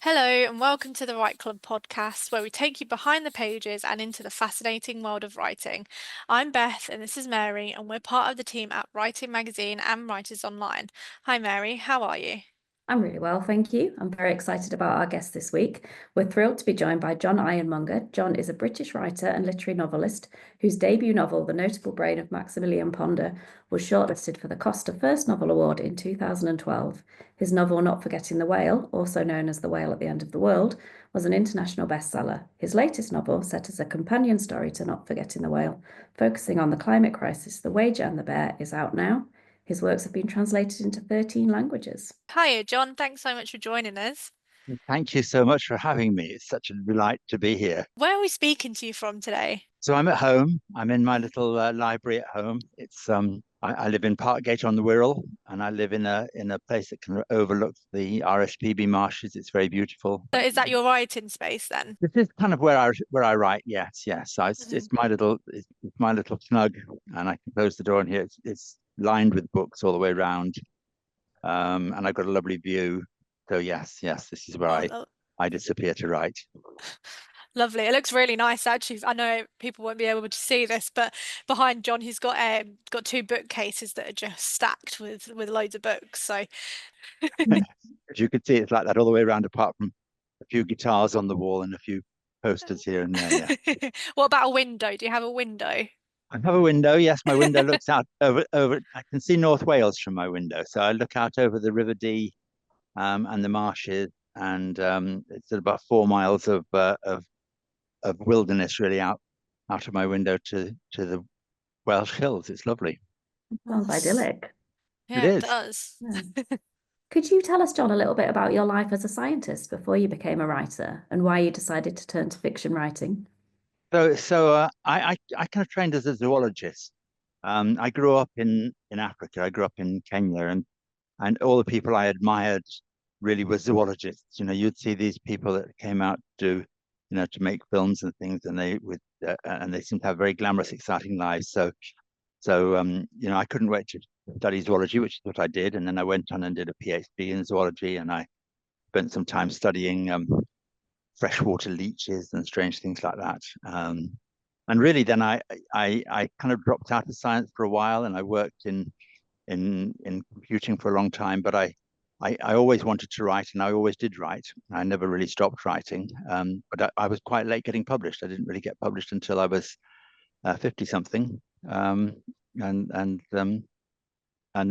Hello, and welcome to the Write Club podcast, where we take you behind the pages and into the fascinating world of writing. I'm Beth, and this is Mary, and we're part of the team at Writing Magazine and Writers Online. Hi, Mary, how are you? I'm really well, thank you. I'm very excited about our guest this week. We're thrilled to be joined by John Ironmonger. John is a British writer and literary novelist whose debut novel, The Notable Brain of Maximilian Ponder, was shortlisted for the Costa First Novel Award in 2012. His novel, Not Forgetting the Whale, also known as The Whale at the End of the World, was an international bestseller. His latest novel, set as a companion story to Not Forgetting the Whale, focusing on the climate crisis, The Wager and the Bear, is out now. His works have been translated into 13 languages. Hiya, John. Thanks so much for joining us. Thank you so much for having me. It's such a delight to be here. Where are we speaking to you from today? So I'm at home. I'm in my little library at home. I live in Parkgate on the Wirral, and I live in a place that can overlook the RSPB marshes. It's very beautiful. So is that your writing space then? This is kind of where I write. Yes, yes. So it's my little snug, and I can close the door in here. It's lined with books all the way around, and I've got a lovely view. So yes, yes, this is where Oh, I disappear to write. lovely. It looks really nice, actually. I know people won't be able to see this, but behind John, he's got two bookcases that are just stacked with loads of books. So As you can see, it's like that all the way around, apart from a few guitars on the wall and a few posters here and there. Yeah. What about a window? Do you have a window? I have a window. Yes, my window looks out over. I can see North Wales from my window, so I look out over the River Dee, and the marshes, and it's about 4 miles of wilderness really out of my window to the Welsh hills. It's lovely. Sounds idyllic. It Yeah, it is. does. Yeah. Could you tell us, John, a little bit about your life as a scientist before you became a writer and why you decided to turn to fiction writing? I kind of trained as a zoologist. I grew up in Africa. I grew up in Kenya, and all the people I admired really were zoologists. You'd see these people that came out to make films and things, and they seem to have very glamorous, exciting lives. So I couldn't wait to study zoology, which is what I did, and then I went on and did a PhD in zoology, and I spent some time studying freshwater leeches and strange things like that. And really, then I kind of dropped out of science for a while, and I worked in computing for a long time. But I always wanted to write, and I always did write. I never really stopped writing. But I was quite late getting published. I didn't really get published until I was 50 something, and then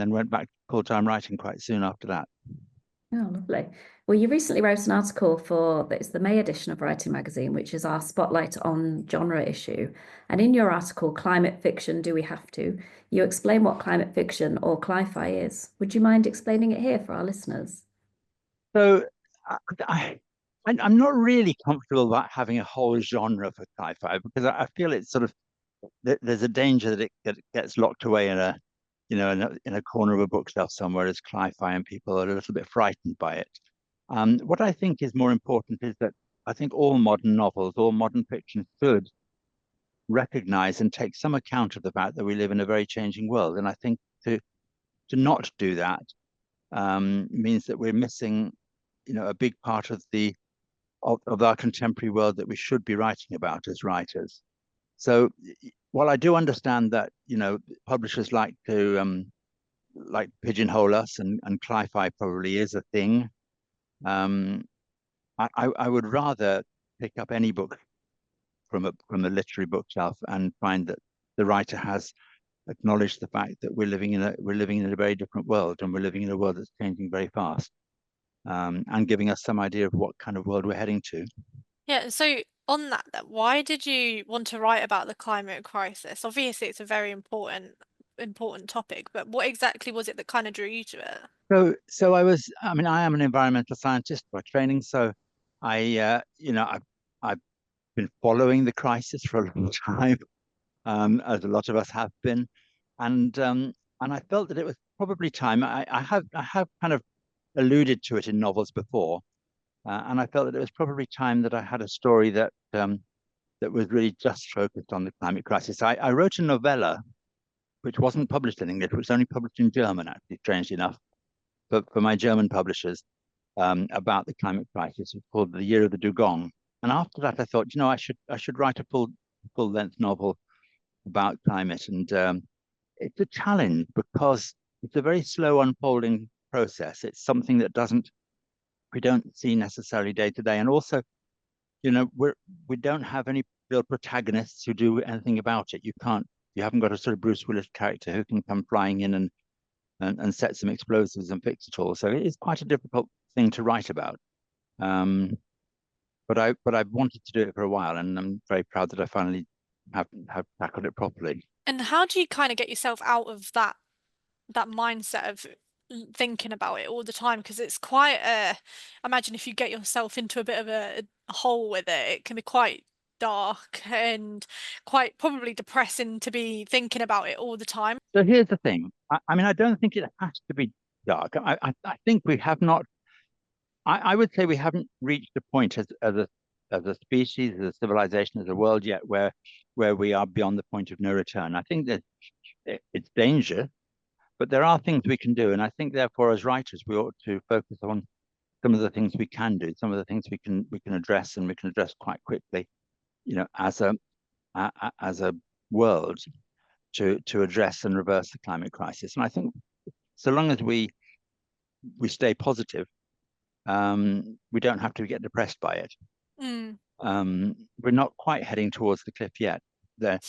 went back to full-time writing quite soon after that. Oh, lovely. Well, you recently wrote an article for it's the May edition of Writing Magazine, which is our spotlight on genre issue. And in your article, Climate Fiction, Do We Have to? You explain what climate fiction or cli-fi is. Would you mind explaining it here for our listeners? So I'm not really comfortable about having a whole genre for sci-fi because I feel it's sort of there's a danger that it gets locked away in a corner of a bookshelf somewhere as cli-fi, and people are a little bit frightened by it. What I think is more important is that I think all modern novels, all modern fiction should recognize and take some account of the fact that we live in a very changing world. And I think to not do that means that we're missing, a big part of our contemporary world that we should be writing about as writers. So while I do understand that, publishers like to pigeonhole us, and cli-fi probably is a thing, um, I would rather pick up any book from a literary bookshelf and find that the writer has acknowledged the fact that we're living in a very different world, and we're living in a world that's changing very fast, and giving us some idea of what kind of world we're heading to. Yeah, so on that then, why did you want to write about the climate crisis? Obviously, it's a very important topic, but what exactly was it that kind of drew you to it? I mean, I am an environmental scientist by training, so I've been following the crisis for a long time, as a lot of us have been, and I felt that it was probably time. I have kind of alluded to it in novels before, and I felt that it was probably time that I had a story that was really just focused on the climate crisis. I wrote a novella which wasn't published in English, it was only published in German, actually, strangely enough, for my German publishers. about the climate crisis. It's called The Year of the Dugong. And after that, I thought, I should write a full length novel about climate. And it's a challenge because it's a very slow unfolding process. It's something that we don't see necessarily day to day. And also, we don't have any real protagonists who do anything about it. You haven't got a sort of Bruce Willis character who can come flying in and set some explosives and fix it all. So it is quite a difficult thing to write about. But I've wanted to do it for a while, and I'm very proud that I finally have tackled it properly. And how do you kind of get yourself out of that mindset of thinking about it all the time? Because it's quite imagine if you get yourself into a bit of a hole with it, it can be quite dark and quite probably depressing to be thinking about it all the time. So here's the thing. I mean, I don't think it has to be dark. I think we have not. I would say we haven't reached a point as a species, as a civilization, as a world yet where we are beyond the point of no return. I think that it's danger, but there are things we can do, and I think therefore, as writers, we ought to focus on some of the things we can do, some of the things we can address, and we can address quite quickly, as a world to address and reverse the climate crisis. And I think so long as we stay positive, we don't have to get depressed by it. Mm. We're not quite heading towards the cliff yet. The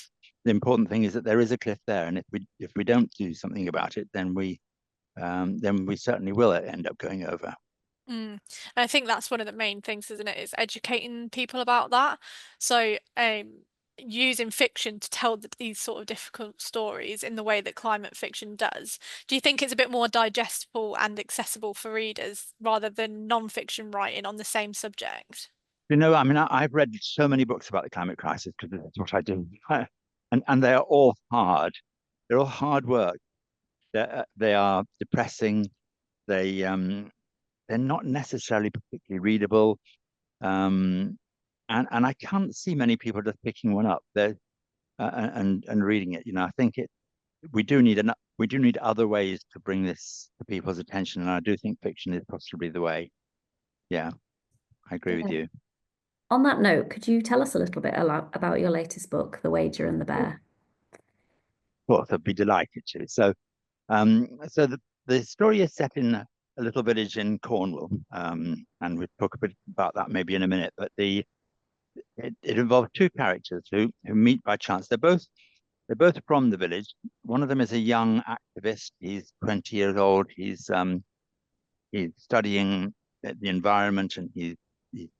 important thing is that there is a cliff there, and if we don't do something about it, then we certainly will end up going over. And I think that's one of the main things, isn't it? Is educating people about that. So, using fiction to tell these sort of difficult stories in the way that climate fiction does. Do you think it's a bit more digestible and accessible for readers rather than non-fiction writing on the same subject? I mean, I've read so many books about the climate crisis because that's what I do, and they are all hard. They're all hard work. They are depressing. They're not necessarily particularly readable. And I can't see many people just picking one up there and reading it. I think we do need other ways to bring this to people's attention, and I do think fiction is possibly the way. Yeah, I agree with you. On that note, could you tell us a little bit about your latest book, The Wager and the Bear? Of course, I'd be delighted to. So the story is set in a little village in Cornwall, and we'll talk a bit about that maybe in a minute. But it involves two characters who meet by chance. They're both from the village. One of them is a young activist. He's 20 years old. He's studying the environment, and he's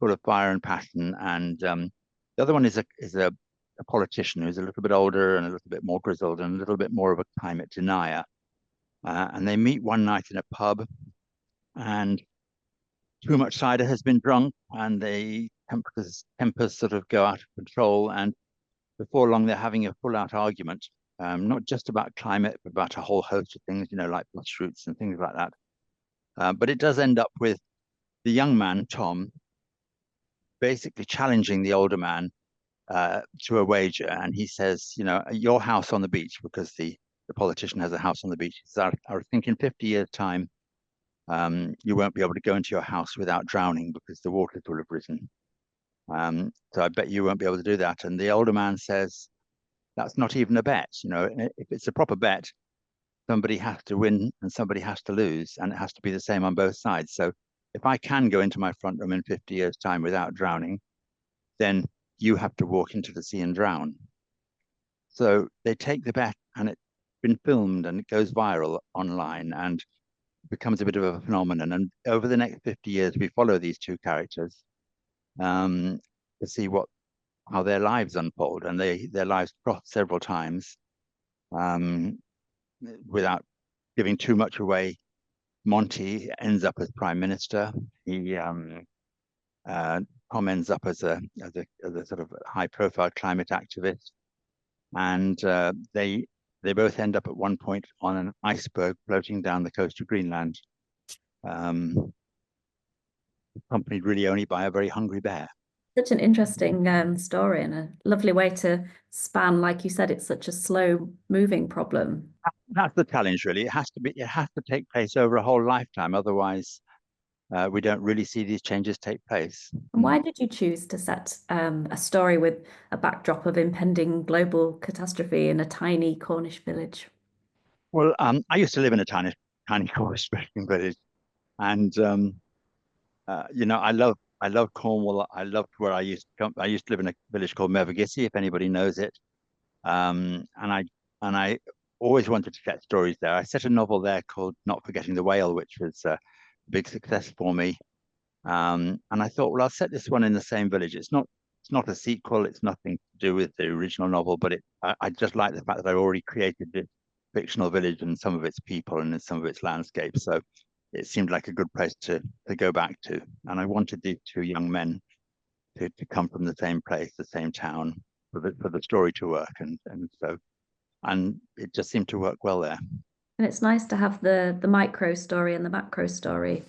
full of fire and passion. And the other one is a politician who's a little bit older and a little bit more grizzled and a little bit more of a climate denier. And they meet one night in a pub, and too much cider has been drunk, and the tempers sort of go out of control. And before long, they're having a full-out argument, not just about climate, but about a whole host of things, like bus routes and things like that. But it does end up with the young man, Tom, basically challenging the older man to a wager. And he says, your house on the beach, because the politician has a house on the beach. He says, I think in 50 years' time, you won't be able to go into your house without drowning because the waters will have risen. So I bet you won't be able to do that. And the older man says, that's not even a bet. If it's a proper bet, somebody has to win and somebody has to lose, and it has to be the same on both sides. So if I can go into my front room in 50 years' time without drowning, then you have to walk into the sea and drown. So they take the bet, and it's been filmed and it goes viral online and becomes a bit of a phenomenon. And over the next 50 years, we follow these two characters to see how their lives unfold, and their lives cross several times. Without giving too much away, Monty ends up as Prime Minister. Tom ends up as a sort of high-profile climate activist, and they both end up at one point on an iceberg floating down the coast of Greenland, accompanied really only by a very hungry bear. Such an interesting story, and a lovely way to span, like you said, it's such a slow-moving problem. That's the challenge, really. It has to take place over a whole lifetime. Otherwise, we don't really see these changes take place. And why did you choose to set a story with a backdrop of impending global catastrophe in a tiny Cornish village? Well, I used to live in a tiny Cornish fishing village, and I love Cornwall. I loved where I used to come. I used to live in a village called Mevagissey, if anybody knows it. And I always wanted to set stories there. I set a novel there called Not Forgetting the Whale, which was a big success for me. And I thought, well, I'll set this one in the same village. It's not a sequel. It's nothing to do with the original novel, but I just like the fact that I already created this fictional village and some of its people and some of its landscapes. So it seemed like a good place to go back to. And I wanted these two young men to come from the same place, the same town, for the story to work. And it just seemed to work well there. And it's nice to have the micro story and the macro story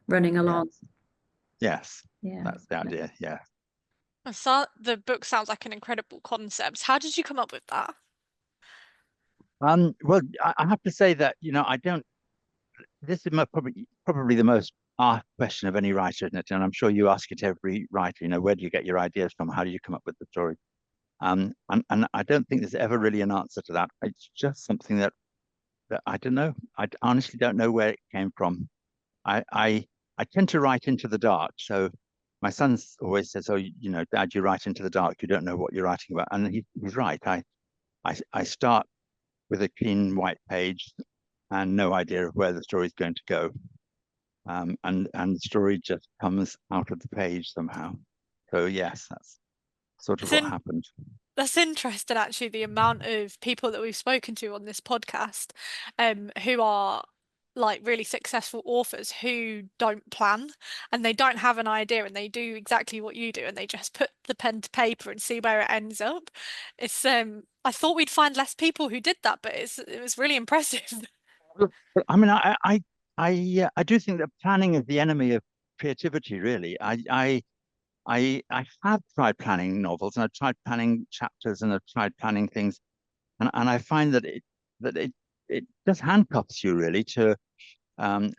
running along. Yes, Yeah. that's the idea. Yeah. The book sounds like an incredible concept. How did you come up with that? Well, I have to say that, I don't. This is probably the most asked question of any writer, isn't it? And I'm sure you ask it to every writer. Where do you get your ideas from? How do you come up with the story? And I don't think there's ever really an answer to that. It's just something that I don't know. I honestly don't know where it came from. I tend to write into the dark. So my son always says, "Oh, Dad, you write into the dark. You don't know what you're writing about." And he's right. I start with a clean white page and no idea of where the story's going to go. And the story just comes out of the page somehow. So yes, that's sort of It's what in happened. That's interesting, actually, the amount of people that we've spoken to on this podcast, who are like really successful authors who don't plan and they don't have an idea and they do exactly what you do and they just put the pen to paper and see where it ends up. It's I thought we'd find less people who did that, but it was really impressive. I mean, I do think that planning is the enemy of creativity, really. I have tried planning novels and I've tried planning chapters and I've tried planning things, and I find that it just handcuffs you really to um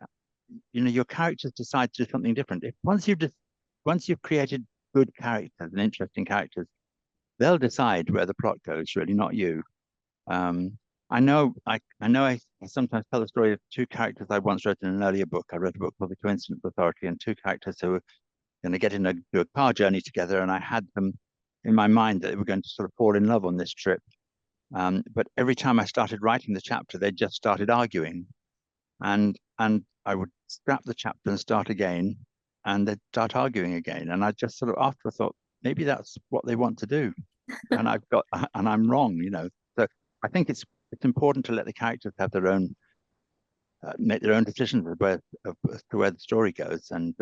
your characters decide to do something different. If once you've created good characters and interesting characters, they'll decide where the plot goes, really, not you. Um, I sometimes tell the story of two characters I once wrote in an earlier book. I wrote a book called The Coincidence Authority, and two characters who were going to do a car journey together, and I had them in my mind that they were going to sort of fall in love on this trip. But every time I started writing the chapter, they just started arguing, and I would scrap the chapter and start again, and they'd start arguing again, and I just sort of after I thought maybe that's what they want to do, and I'm wrong. So I think it's important to let the characters have their own make their own decisions as to where the story goes, and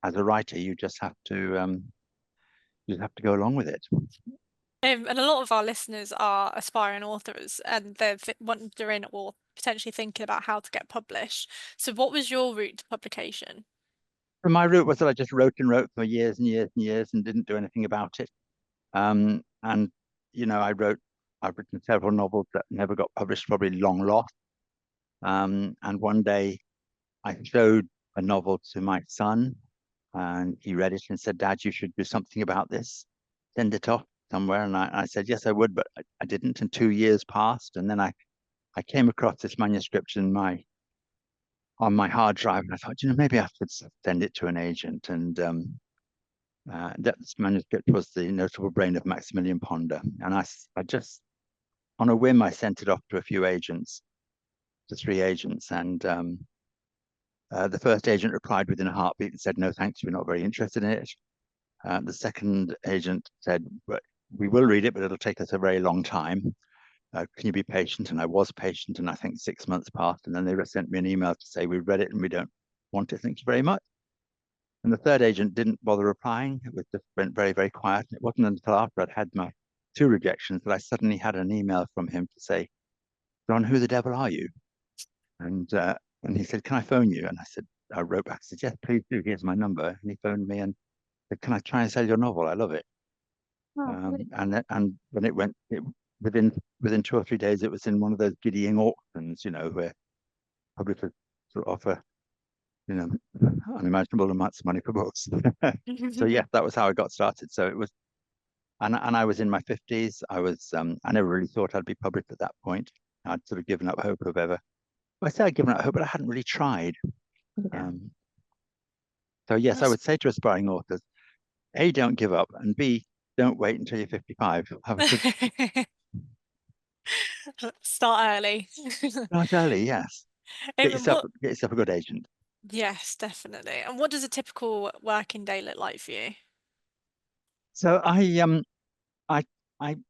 as a writer, you just have to go along with it. And a lot of our listeners are aspiring authors and they're wondering or potentially thinking about how to get published. So, what was your route to publication? And my route was that I just wrote and wrote for years and years and years and didn't do anything about it. And I've written several novels that never got published, probably long lost. And one day I showed a novel to my son, and he read it and said, "Dad, you should do something about this. Send it off somewhere." And I said, "Yes, I would," but I didn't. And 2 years passed, and then I came across this manuscript on my hard drive, and I thought, maybe I should send it to an agent. And that manuscript was The Notable Brain of Maximilian Ponder, and I just on a whim I sent it off to a few agents, to three agents, and the first agent replied within a heartbeat and said, "No, thanks, we're not very interested in it." The second agent said, "But we will read it, but it'll take us a very long time. Can you be patient?" And I was patient, and I think 6 months passed, and then they sent me an email to say, "We've read it and we don't want it. Thank you very much." And the third agent didn't bother replying. It was just went very, very quiet. And it wasn't until after I'd had my two rejections that I suddenly had an email from him to say, "John, who the devil are you?" And he said, "Can I phone you?" And I wrote back, I said, "Yes, please do. Here's my number." And he phoned me and said, "Can I try and sell your novel? I love it." Oh, brilliant. And when within 2 or 3 days, it was in one of those giddying auctions, where publishers sort of offer unimaginable amounts of money for books. So yeah, that was how I got started. So it was, and I was in my 50s. I never really thought I'd be published at that point. I'd sort of given up hope of ever. Well, I say I'd given up hope, but I hadn't really tried. Yeah. So yes, I That's- would say to aspiring authors, A, don't give up, and B, don't wait until you're 55. Have a good Start early. start early, yes. Get And yourself what? get yourself a good agent. Yes, definitely. And what does a typical working day look like for you? So I I'm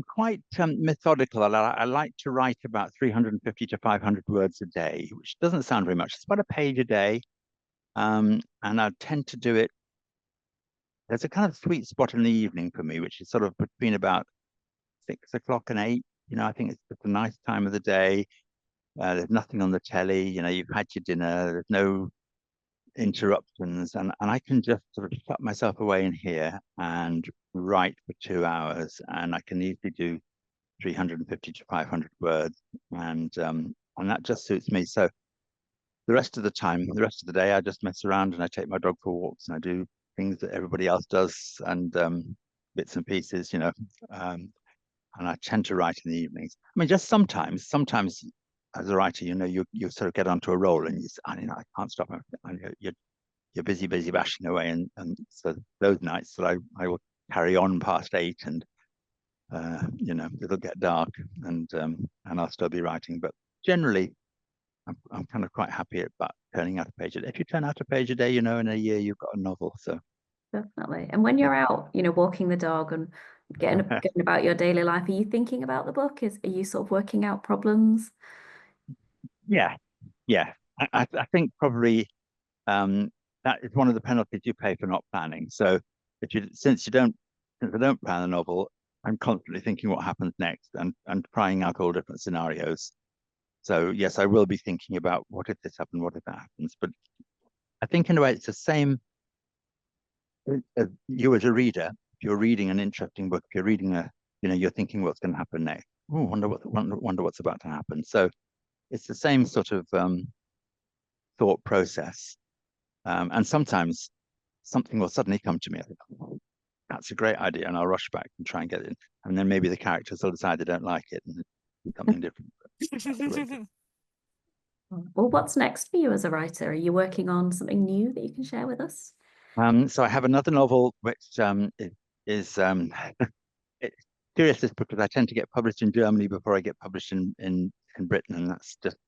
quite methodical. I like to write about 350 to 500 words a day, which doesn't sound very much. It's about a page a day. And I tend to do it. There's a kind of sweet spot in the evening for me, which is sort of between about 6 o'clock and 8. I think it's just a nice time of the day. There's nothing on the telly. You've had your dinner. There's no interruptions, and I can just sort of shut myself away in here and write for 2 hours, and I can easily do 350 to 500 words, and that just suits me. So the rest of the time, the rest of the day, I just mess around and I take my dog for walks and I do things that everybody else does and bits and pieces, and I tend to write in the evenings. I mean, just sometimes as a writer, you sort of get onto a roll and I can't stop. You're busy bashing away, and so those nights that I will carry on past 8, and it'll get dark, and I'll still be writing. But generally, I'm kind of quite happy about turning out a page a day. If you turn out a page a day, in a year you've got a novel. So Definitely. And when you're out, walking the dog and getting about your daily life, are you thinking about the book? Are you sort of working out problems? yeah, yeah. I think probably that is one of the penalties you pay for not planning. So since I don't plan a novel, I'm constantly thinking what happens next and trying out all different scenarios. So yes, I will be thinking about what if this happened, what if that happens. But I think in a way it's the same as you as a reader. If you're reading an interesting book, if you're reading you're thinking what's going to happen next. Oh, wonder what's about to happen. So it's the same sort of thought process. And sometimes something will suddenly come to me. I think, oh, that's a great idea, and I'll rush back and try and get it. And then maybe the characters will decide they don't like it and do something different. That's the way it is. Well, what's next for you as a writer? Are you working on something new that you can share with us? So I have another novel which is it's curious this because I tend to get published in Germany before I get published in Britain, and that's just a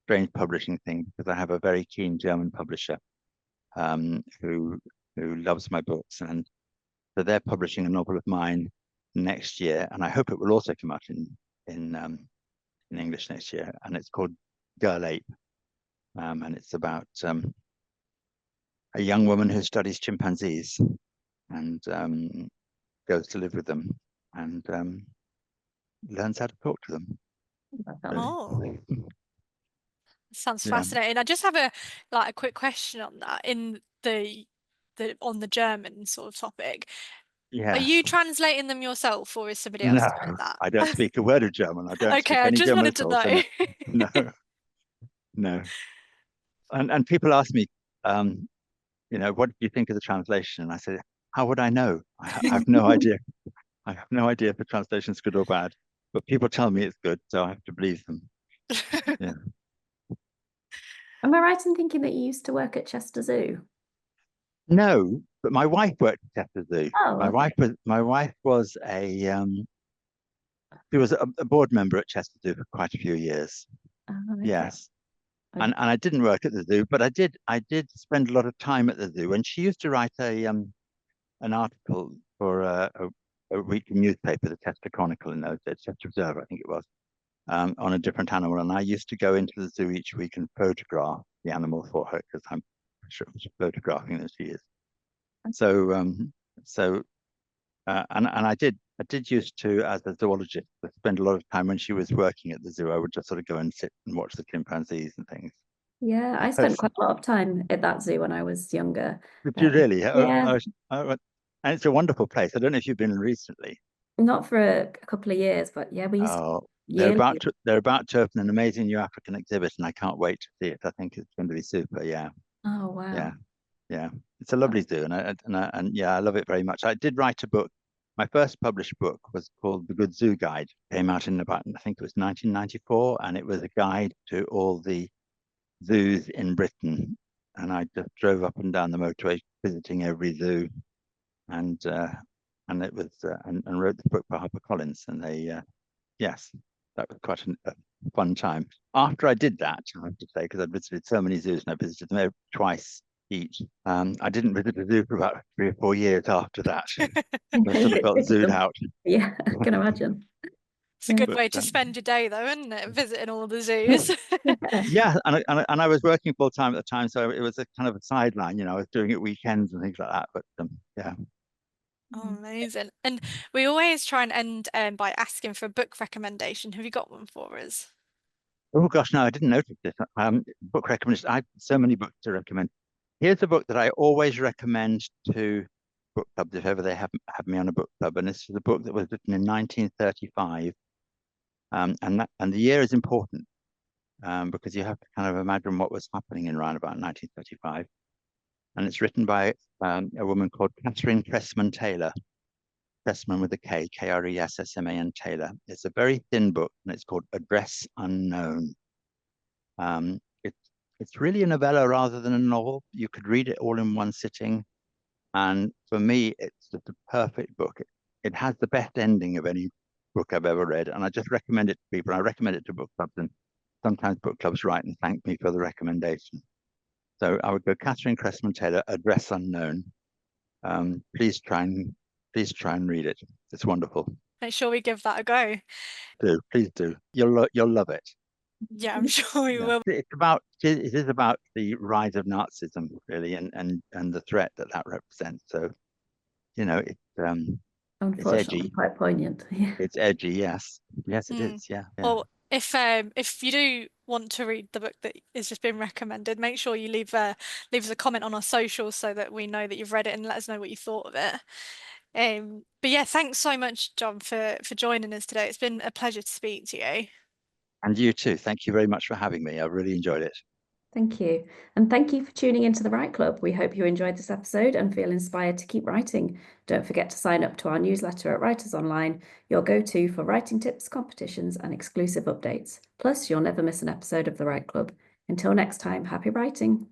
strange publishing thing because I have a very keen German publisher who loves my books, and so they're publishing a novel of mine next year, and I hope it will also come out in English next year, and it's called Girl Ape, and it's about a young woman who studies chimpanzees and goes to live with them and learns how to talk to them. Really. Oh, sounds Yeah. fascinating. I just have a quick question on that in the on the German sort of topic. Are Yes. you translating them yourself or is somebody else No, doing that? I don't speak a word of German. I don't Okay, speak I any just German wanted at to all. So know. no, no, no. And people ask me, what do you think of the translation? And I say, how would I know? I have no idea. I have no idea if the translation's good or bad. But people tell me it's good, so I have to believe them. Yeah. Am I right in thinking that you used to work at Chester Zoo? No, but my wife worked at Chester Zoo. Oh, okay. My wife was she was a board member at Chester Zoo for quite a few years. Oh, okay. Yes. And I didn't work at the zoo, but I did spend a lot of time at the zoo. And she used to write an article for a weekly newspaper, the Chester Chronicle in those days, Chester Observer, I think it was, on a different animal. And I used to go into the zoo each week and photograph the animal for her because I'm sure it was photographing that she is. So and I did used to, as a zoologist, spend a lot of time when she was working at the zoo. I would just sort of go and sit and watch the chimpanzees and things. Yeah, I spent quite a lot of time at that zoo when I was younger. Did you really? Yeah, And it's a wonderful place. I don't know if you've been recently. not for a couple of years, but yeah, we used to Oh, Yearly. They're about to open an amazing new African exhibit, and I can't wait to see it. I think it's going to be super. Yeah, Oh, wow. yeah, yeah. It's a lovely zoo, and yeah, I love it very much. I did write a book. My first published book was called The Good Zoo Guide. Came out in about, I think it was 1994, and it was a guide to all the zoos in Britain. And I just drove up and down the motorway visiting every zoo, and it was and wrote the book for HarperCollins, and they yes, that was quite a fun time. After I did that, I have to say, because I'd visited so many zoos and I visited them twice each, I didn't visit a zoo for about 3 or 4 years after that. I sort of felt zooed out. Yeah, I can imagine. It's a good But way to spend your day, though, isn't it? Visiting all the zoos. yeah, and I was working full time at the time, so it was a kind of a sideline. I was doing it weekends and things like that. But yeah. Oh, amazing. And we always try and end by asking for a book recommendation. Have you got one for us? Oh gosh, no, I didn't notice this. Book recommendation. I have so many books to recommend. Here's a book that I always recommend to book clubs if ever they have me on a book club, and this is a book that was written in 1935. And the year is important because you have to kind of imagine what was happening in around about 1935. And it's written by a woman called Catherine Cressman Taylor. Cressman with a K, Kressman Taylor. It's a very thin book, and it's called Address Unknown. It's really a novella rather than a novel. You could read it all in one sitting, and for me, it's just a perfect book. It has the best ending of any book I've ever read, and I just recommend it to people. I recommend it to book clubs, and sometimes book clubs write and thank me for the recommendation. So I would go Catherine Cressman Taylor, Address Unknown. Please try and read it. It's wonderful. Make sure we give that a go. Please do. You'll love it. Yeah, I'm sure we Yeah. will. It is about the rise of Nazism, really, and the threat that represents. So, it's Unfortunately, edgy. quite poignant. Yeah. It's edgy, yes. Yes, it Mm. is. Yeah, yeah. Well, if you do want to read the book that has just been recommended, make sure you leave us a comment on our socials so that we know that you've read it and let us know what you thought of it. But yeah, thanks so much, John, for joining us today. It's been a pleasure to speak to you. And you too. Thank you very much for having me. I really enjoyed it. Thank you. And thank you for tuning into the Write Club. We hope you enjoyed this episode and feel inspired to keep writing. Don't forget to sign up to our newsletter at Writers Online, your go-to for writing tips, competitions, and exclusive updates. Plus, you'll never miss an episode of the Write Club. Until next time, happy writing.